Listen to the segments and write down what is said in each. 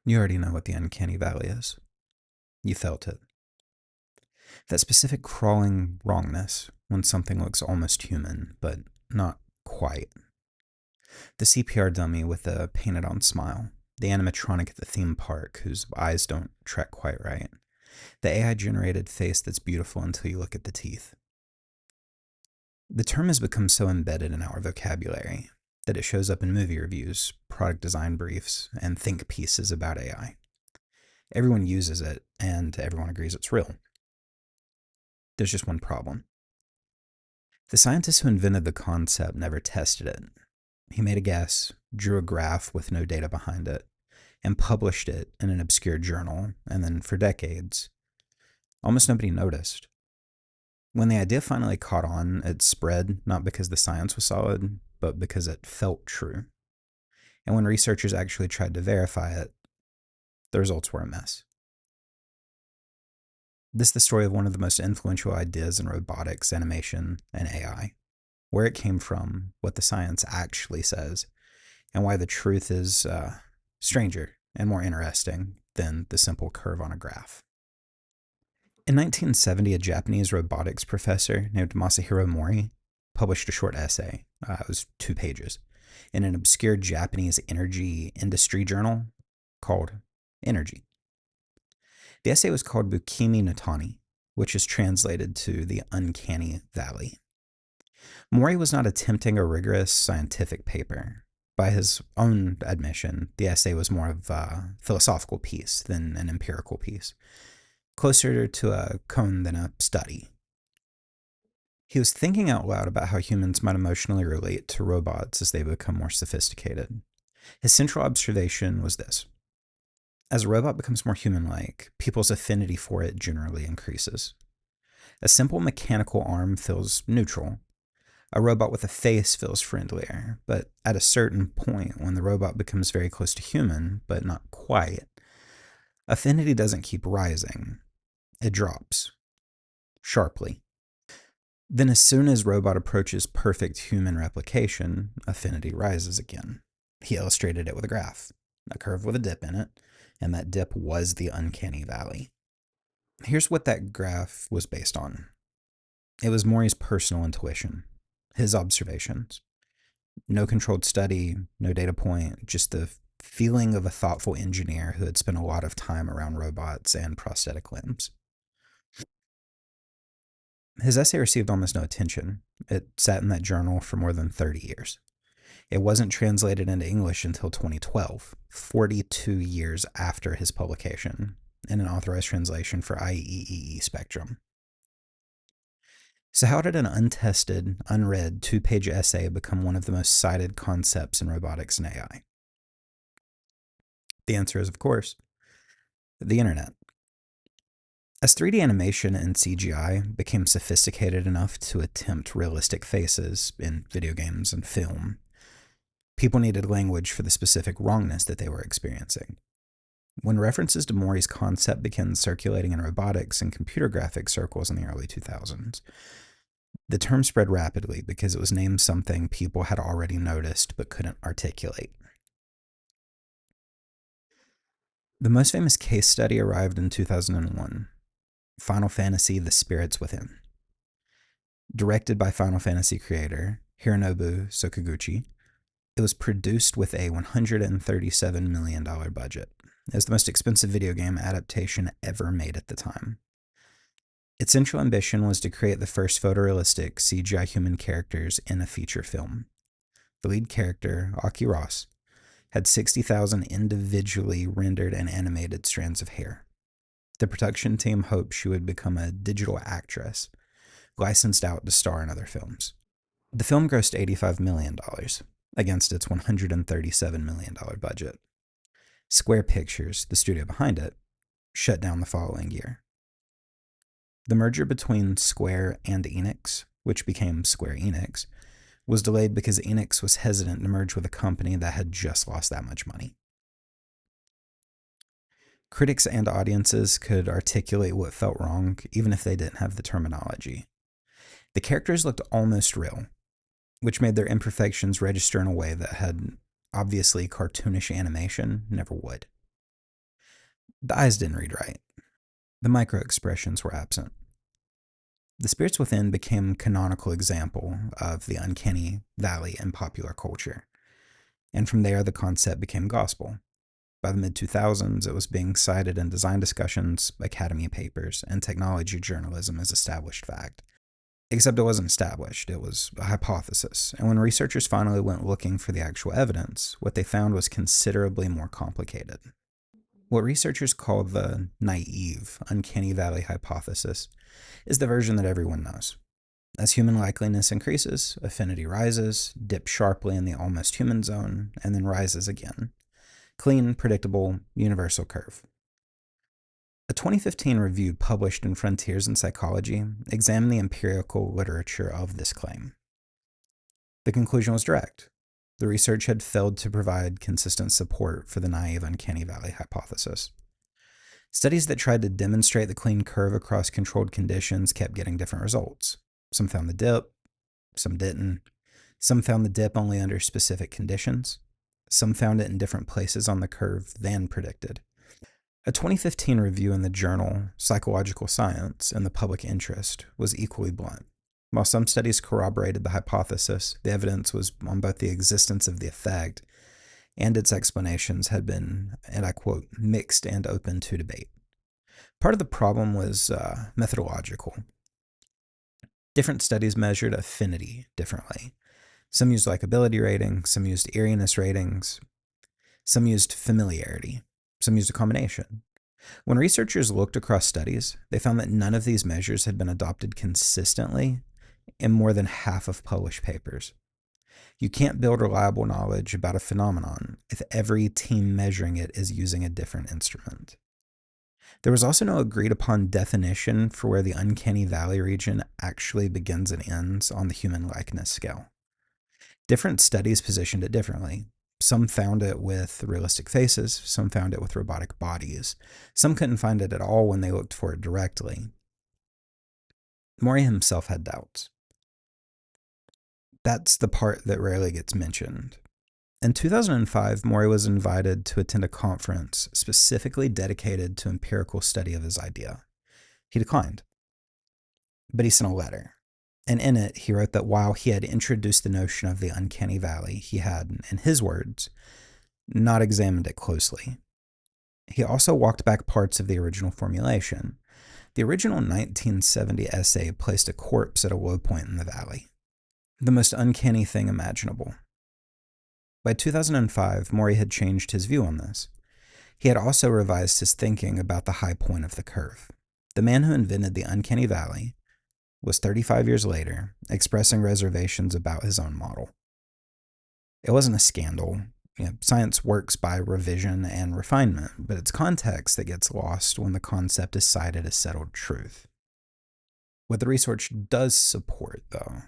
You already know what the uncanny valley is. You felt it. That specific crawling wrongness when something looks almost human, but not quite. The CPR dummy with the painted on smile. The animatronic at the theme park whose eyes don't track quite right. The AI generated face that's beautiful until you look at the teeth. The term has become so embedded in our vocabulary that it shows up in movie reviews, product design briefs, and think pieces about AI. Everyone uses it, and everyone agrees it's real. There's just one problem. The scientist who invented the concept never tested it. He made a guess, drew a graph with no data behind it, and published it in an obscure journal, and then for decades, almost nobody noticed. When the idea finally caught on, it spread not because the science was solid, but because it felt true. And when researchers actually tried to verify it, the results were a mess. This is the story of one of the most influential ideas in robotics, animation, and AI. Where it came from, what the science actually says, and why the truth is stranger and more interesting than the simple curve on a graph. In 1970, a Japanese robotics professor named Masahiro Mori published a short essay, it was 2 pages, in an obscure Japanese energy industry journal called Energy. The essay was called Bukimi no Tani, which is translated to the Uncanny Valley. Mori was not attempting a rigorous scientific paper. By his own admission, the essay was more of a philosophical piece than an empirical piece, closer to a cone than a study. He was thinking out loud about how humans might emotionally relate to robots as they become more sophisticated. His central observation was this: as a robot becomes more human-like, people's affinity for it generally increases. A simple mechanical arm feels neutral. A robot with a face feels friendlier, but at a certain point, when the robot becomes very close to human, but not quite, affinity doesn't keep rising. It drops. Sharply. Then as soon as robot approaches perfect human replication, affinity rises again. He illustrated it with a graph, a curve with a dip in it, and that dip was the uncanny valley. Here's what that graph was based on. It was Mori's personal intuition, his observations. No controlled study, no data point, just the feeling of a thoughtful engineer who had spent a lot of time around robots and prosthetic limbs. His essay received almost no attention. It sat in that journal for more than 30 years. It wasn't translated into English until 2012, 42 years after his publication, in an authorized translation for IEEE Spectrum. So how did an untested, unread 2-page essay become one of the most cited concepts in robotics and AI? The answer is, of course, the internet. As 3D animation and CGI became sophisticated enough to attempt realistic faces in video games and film, people needed language for the specific wrongness that they were experiencing. When references to Mori's concept began circulating in robotics and computer graphics circles in the early 2000s, the term spread rapidly because it was named something people had already noticed but couldn't articulate. The most famous case study arrived in 2001, Final Fantasy: The Spirits Within. Directed by Final Fantasy creator Hironobu Sakaguchi, it was produced with a $137 million budget. It was the most expensive video game adaptation ever made at the time. Its central ambition was to create the first photorealistic CGI human characters in a feature film. The lead character, Aki Ross, had 60,000 individually rendered and animated strands of hair. The production team hoped she would become a digital actress, licensed out to star in other films. The film grossed $85 million against its $137 million budget. Square Pictures, the studio behind it, shut down the following year. The merger between Square and Enix, which became Square Enix, was delayed because Enix was hesitant to merge with a company that had just lost that much money. Critics and audiences could articulate what felt wrong, even if they didn't have the terminology. The characters looked almost real, which made their imperfections register in a way that had obviously cartoonish animation never would. The eyes didn't read right. The micro-expressions were absent. The spirits within became a canonical example of the uncanny valley in popular culture. And from there, the concept became gospel. By the mid-2000s, it was being cited in design discussions, academy papers, and technology journalism as established fact. Except it wasn't established, it was a hypothesis. And when researchers finally went looking for the actual evidence, what they found was considerably more complicated. What researchers call the naive, uncanny valley hypothesis is the version that everyone knows. As human likeliness increases, affinity rises, dips sharply in the almost human zone, and then rises again. Clean, predictable, universal curve. A 2015 review published in Frontiers in Psychology examined the empirical literature of this claim. The conclusion was direct. The research had failed to provide consistent support for the naive uncanny valley hypothesis. Studies that tried to demonstrate the clean curve across controlled conditions kept getting different results. Some found the dip, some didn't. Some found the dip only under specific conditions. Some found it in different places on the curve than predicted. A 2015 review in the journal Psychological Science and the Public Interest was equally blunt. While some studies corroborated the hypothesis, the evidence was on both the existence of the effect and its explanations had been, and I quote, mixed and open to debate. Part of the problem was methodological. Different studies measured affinity differently. Some used likability ratings, some used eeriness ratings, some used familiarity, some used a combination. When researchers looked across studies, they found that none of these measures had been adopted consistently in more than half of published papers. You can't build reliable knowledge about a phenomenon if every team measuring it is using a different instrument. There was also no agreed upon definition for where the uncanny valley region actually begins and ends on the human likeness scale. Different studies positioned it differently. Some found it with realistic faces, some found it with robotic bodies. Some couldn't find it at all when they looked for it directly. Mori himself had doubts. That's the part that rarely gets mentioned. In 2005, Mori was invited to attend a conference specifically dedicated to empirical study of his idea. He declined, but he sent a letter. And in it, he wrote that while he had introduced the notion of the uncanny valley, he had, in his words, not examined it closely. He also walked back parts of the original formulation. The original 1970 essay placed a corpse at a low point in the valley. The most uncanny thing imaginable. By 2005, Mori had changed his view on this. He had also revised his thinking about the high point of the curve. The man who invented the uncanny valley was 35 years later expressing reservations about his own model. It wasn't a scandal. Science works by revision and refinement, but it's context that gets lost when the concept is cited as settled truth. What the research does support, though,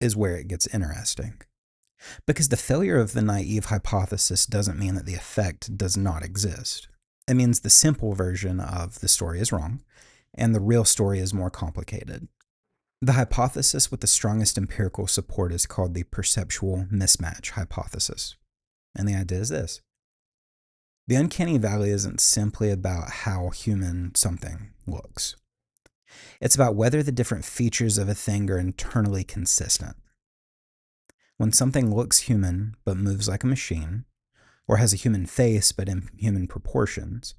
is where it gets interesting. Because the failure of the naive hypothesis doesn't mean that the effect does not exist. It means the simple version of the story is wrong, and the real story is more complicated. The hypothesis with the strongest empirical support is called the perceptual mismatch hypothesis. And the idea is this. The uncanny valley isn't simply about how human something looks. It's about whether the different features of a thing are internally consistent. When something looks human but moves like a machine, or has a human face but in human proportions,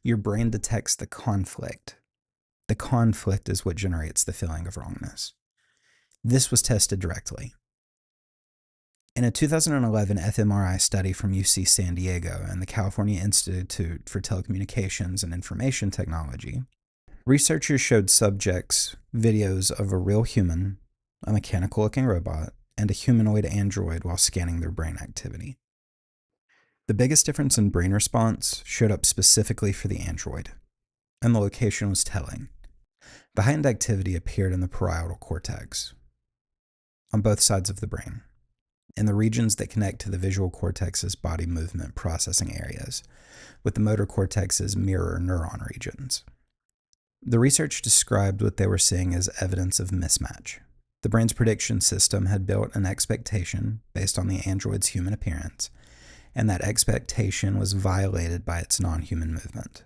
your brain detects the conflict. The conflict is what generates the feeling of wrongness. This was tested directly. In a 2011 fMRI study from UC San Diego and the California Institute for Telecommunications and Information Technology, researchers showed subjects videos of a real human, a mechanical-looking robot, and a humanoid android while scanning their brain activity. The biggest difference in brain response showed up specifically for the android, and the location was telling. The heightened activity appeared in the parietal cortex, on both sides of the brain, in the regions that connect to the visual cortex's body movement processing areas, with the motor cortex's mirror neuron regions. The research described what they were seeing as evidence of mismatch. The brain's prediction system had built an expectation based on the android's human appearance, and that expectation was violated by its non-human movement.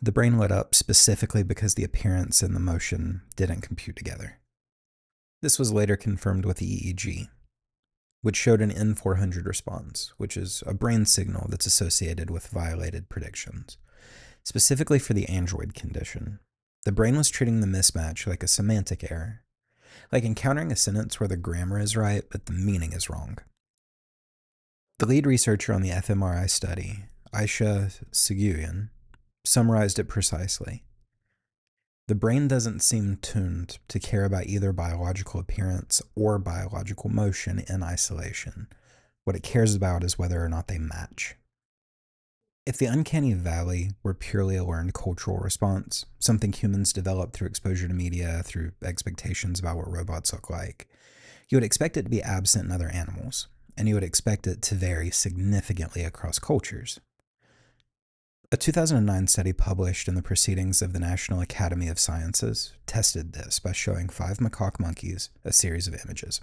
The brain lit up specifically because the appearance and the motion didn't compute together. This was later confirmed with the EEG, which showed an N400 response, which is a brain signal that's associated with violated predictions, specifically for the android condition. The brain was treating the mismatch like a semantic error, like encountering a sentence where the grammar is right but the meaning is wrong. The lead researcher on the fMRI study, Aisha Seguin, summarized it precisely. The brain doesn't seem tuned to care about either biological appearance or biological motion in isolation. What it cares about is whether or not they match. If the uncanny valley were purely a learned cultural response, something humans develop through exposure to media, through expectations about what robots look like, you would expect it to be absent in other animals, and you would expect it to vary significantly across cultures. A 2009 study published in the Proceedings of the National Academy of Sciences tested this by showing 5 macaque monkeys a series of images.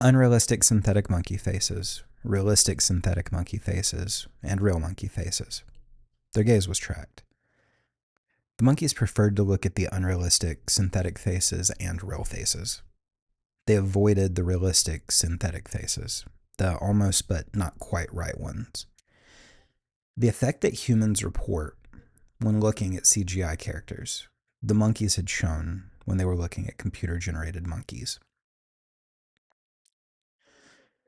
Unrealistic synthetic monkey faces, realistic synthetic monkey faces, and real monkey faces. Their gaze was tracked. The monkeys preferred to look at the unrealistic synthetic faces and real faces. They avoided the realistic synthetic faces, the almost but not quite right ones. The effect that humans report when looking at CGI characters, the monkeys had shown when they were looking at computer-generated monkeys.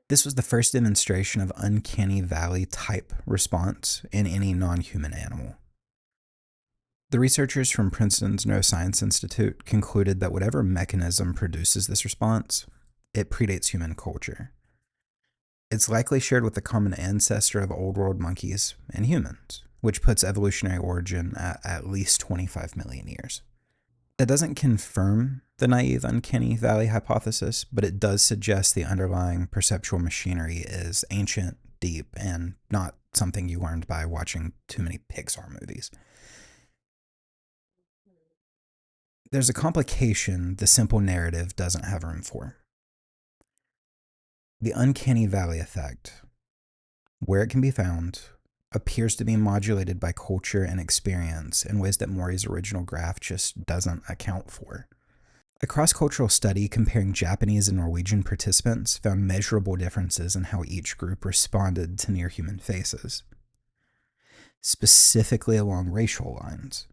This was the first demonstration of uncanny valley type response in any non-human animal. The researchers from Princeton's Neuroscience Institute concluded that whatever mechanism produces this response, it predates human culture. It's likely shared with the common ancestor of old world monkeys and humans, which puts evolutionary origin at least 25 million years. That doesn't confirm the naive uncanny valley hypothesis, but it does suggest the underlying perceptual machinery is ancient, deep, and not something you learned by watching too many Pixar movies. There's a complication the simple narrative doesn't have room for. The uncanny valley effect, where it can be found, appears to be modulated by culture and experience in ways that Mori's original graph just doesn't account for. A cross-cultural study comparing Japanese and Norwegian participants found measurable differences in how each group responded to near-human faces, specifically along racial lines.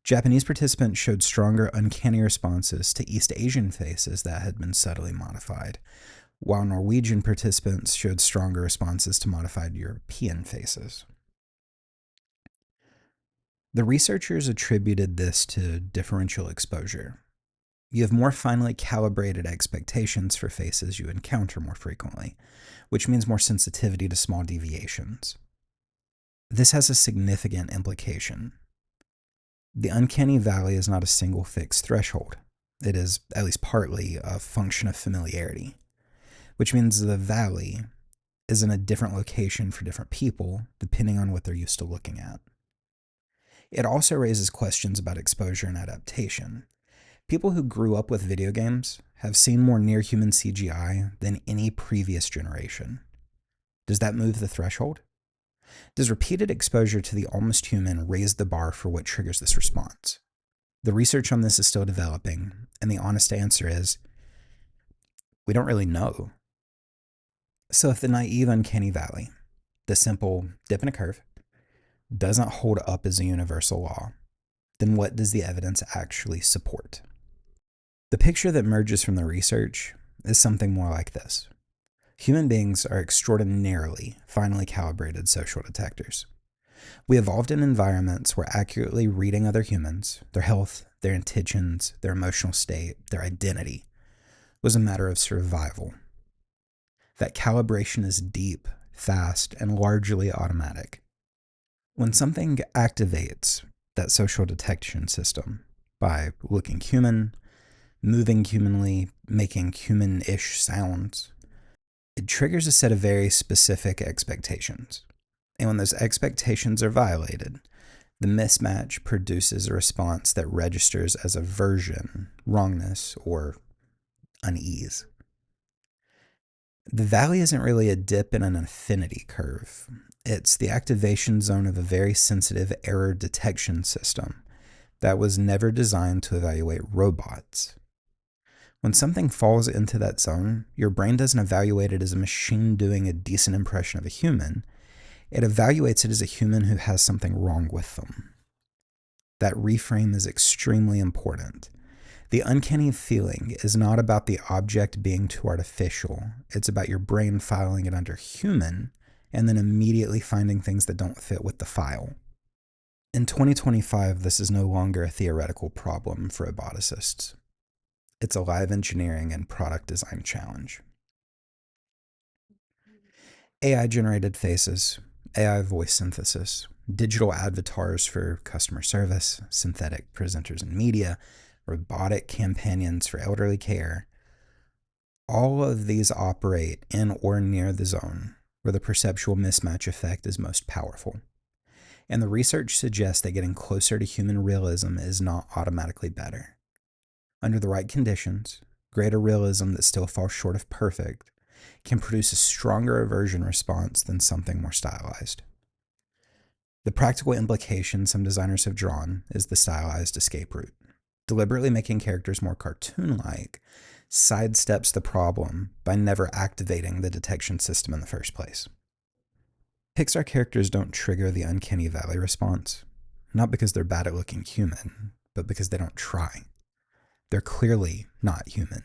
Japanese participants showed stronger uncanny responses to East Asian faces that had been subtly modified, while Norwegian participants showed stronger responses to modified European faces. The researchers attributed this to differential exposure. You have more finely calibrated expectations for faces you encounter more frequently, which means more sensitivity to small deviations. This has a significant implication. The uncanny valley is not a single fixed threshold. It is, at least partly, a function of familiarity, which means the valley is in a different location for different people, depending on what they're used to looking at. It also raises questions about exposure and adaptation. People who grew up with video games have seen more near-human CGI than any previous generation. Does that move the threshold? Does repeated exposure to the almost human raise the bar for what triggers this response? The research on this is still developing, and the honest answer is, we don't really know. So if the naive uncanny valley, the simple dip in a curve, doesn't hold up as a universal law, then what does the evidence actually support? The picture that emerges from the research is something more like this. Human beings are extraordinarily finely calibrated social detectors. We evolved in environments where accurately reading other humans, their health, their intentions, their emotional state, their identity, was a matter of survival. That calibration is deep, fast, and largely automatic. When something activates that social detection system by looking human, moving humanly, making human-ish sounds, it triggers a set of very specific expectations. And when those expectations are violated, the mismatch produces a response that registers as aversion, wrongness, or unease. The valley isn't really a dip in an affinity curve. It's the activation zone of a very sensitive error detection system that was never designed to evaluate robots. When something falls into that zone, your brain doesn't evaluate it as a machine doing a decent impression of a human. It evaluates it as a human who has something wrong with them. That reframe is extremely important. The uncanny feeling is not about the object being too artificial. It's about your brain filing it under human and then immediately finding things that don't fit with the file. In 2025, this is no longer a theoretical problem for roboticists. It's a live engineering and product design challenge. AI-generated faces, AI voice synthesis, digital avatars for customer service, synthetic presenters in media, robotic companions for elderly care. All of these operate in or near the zone where the perceptual mismatch effect is most powerful. And the research suggests that getting closer to human realism is not automatically better. Under the right conditions, greater realism that still falls short of perfect can produce a stronger aversion response than something more stylized. The practical implication some designers have drawn is the stylized escape route. Deliberately making characters more cartoon-like sidesteps the problem by never activating the detection system in the first place. Pixar characters don't trigger the uncanny valley response, not because they're bad at looking human, but because they don't try. They're clearly not human,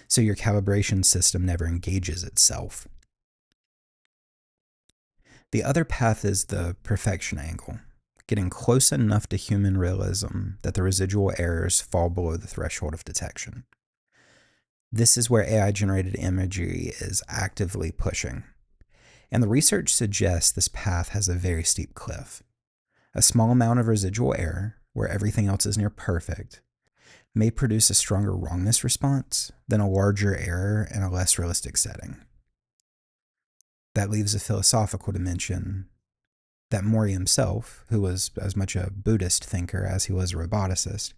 so your calibration system never engages itself. The other path is the perfection angle, getting close enough to human realism that the residual errors fall below the threshold of detection. This is where AI-generated imagery is actively pushing. And the research suggests this path has a very steep cliff. A small amount of residual error, where everything else is near perfect, may produce a stronger wrongness response than a larger error in a less realistic setting. That leaves a philosophical dimension that Mori himself, who was as much a Buddhist thinker as he was a roboticist,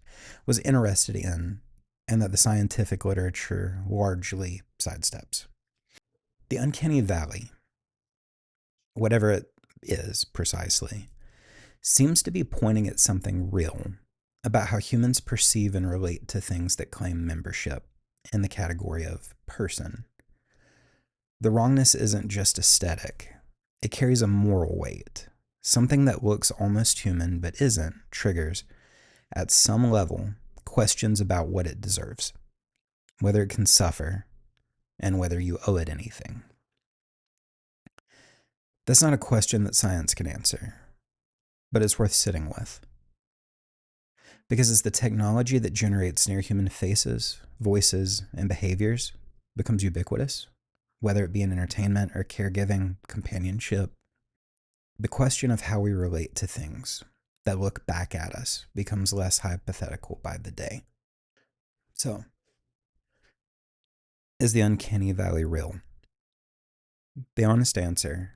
was interested in, and that the scientific literature largely sidesteps. The uncanny valley, whatever it is precisely, seems to be pointing at something real about how humans perceive and relate to things that claim membership in the category of person. The wrongness isn't just aesthetic, it carries a moral weight. Something that looks almost human but isn't triggers, at some level, questions about what it deserves, whether it can suffer, and whether you owe it anything. That's not a question that science can answer, but it's worth sitting with. Because as the technology that generates near-human faces, voices, and behaviors becomes ubiquitous, whether it be in entertainment or caregiving, companionship, the question of how we relate to things that look back at us becomes less hypothetical by the day. So, is the uncanny valley real? The honest answer,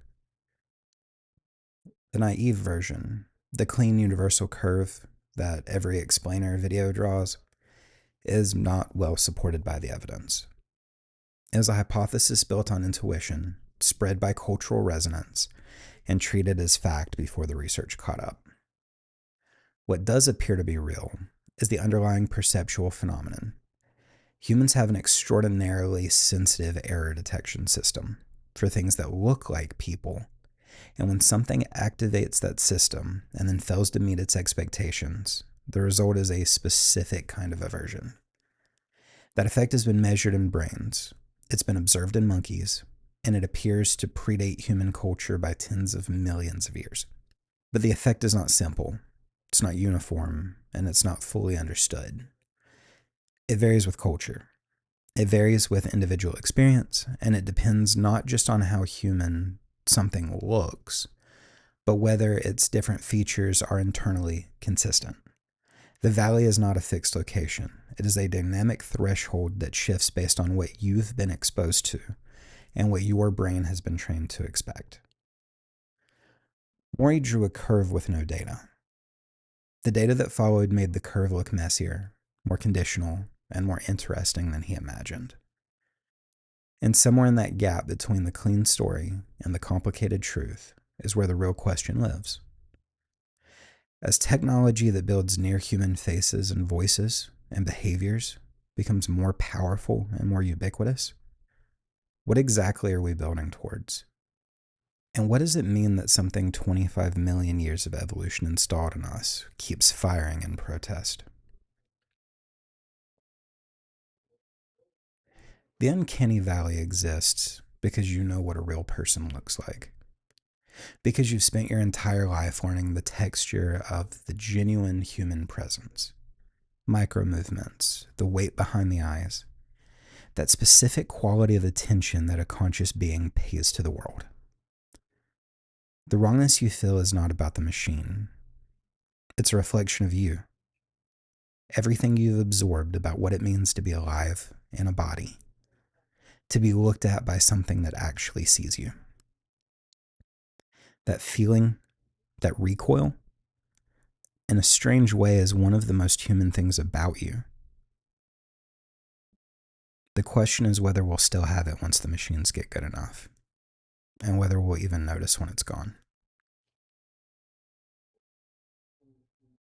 the naive version, the clean universal curve that every explainer video draws, is not well supported by the evidence. It is a hypothesis built on intuition, spread by cultural resonance, and treated as fact before the research caught up. What does appear to be real is the underlying perceptual phenomenon. Humans have an extraordinarily sensitive error detection system for things that look like people, and when something activates that system and then fails to meet its expectations, the result is a specific kind of aversion. That effect has been measured in brains, it's been observed in monkeys, and it appears to predate human culture by tens of millions of years. But the effect is not simple, it's not uniform, and it's not fully understood. It varies with culture. It varies with individual experience, and it depends not just on how human something looks, but whether its different features are internally consistent. The valley is not a fixed location. It is a dynamic threshold that shifts based on what you've been exposed to and what your brain has been trained to expect. Mori drew a curve with no data. The data that followed made the curve look messier, more conditional, and more interesting than he imagined. And somewhere in that gap between the clean story and the complicated truth is where the real question lives. As technology that builds near human faces and voices and behaviors becomes more powerful and more ubiquitous, what exactly are we building towards? And what does it mean that something 25 million years of evolution installed in us keeps firing in protest? The uncanny valley exists because you know what a real person looks like. Because you've spent your entire life learning the texture of the genuine human presence, micro movements, the weight behind the eyes, that specific quality of attention that a conscious being pays to the world. The wrongness you feel is not about the machine. It's a reflection of you. Everything you've absorbed about what it means to be alive in a body, to be looked at by something that actually sees you. That feeling, that recoil, in a strange way, is one of the most human things about you. The question is whether we'll still have it once the machines get good enough, and whether we'll even notice when it's gone.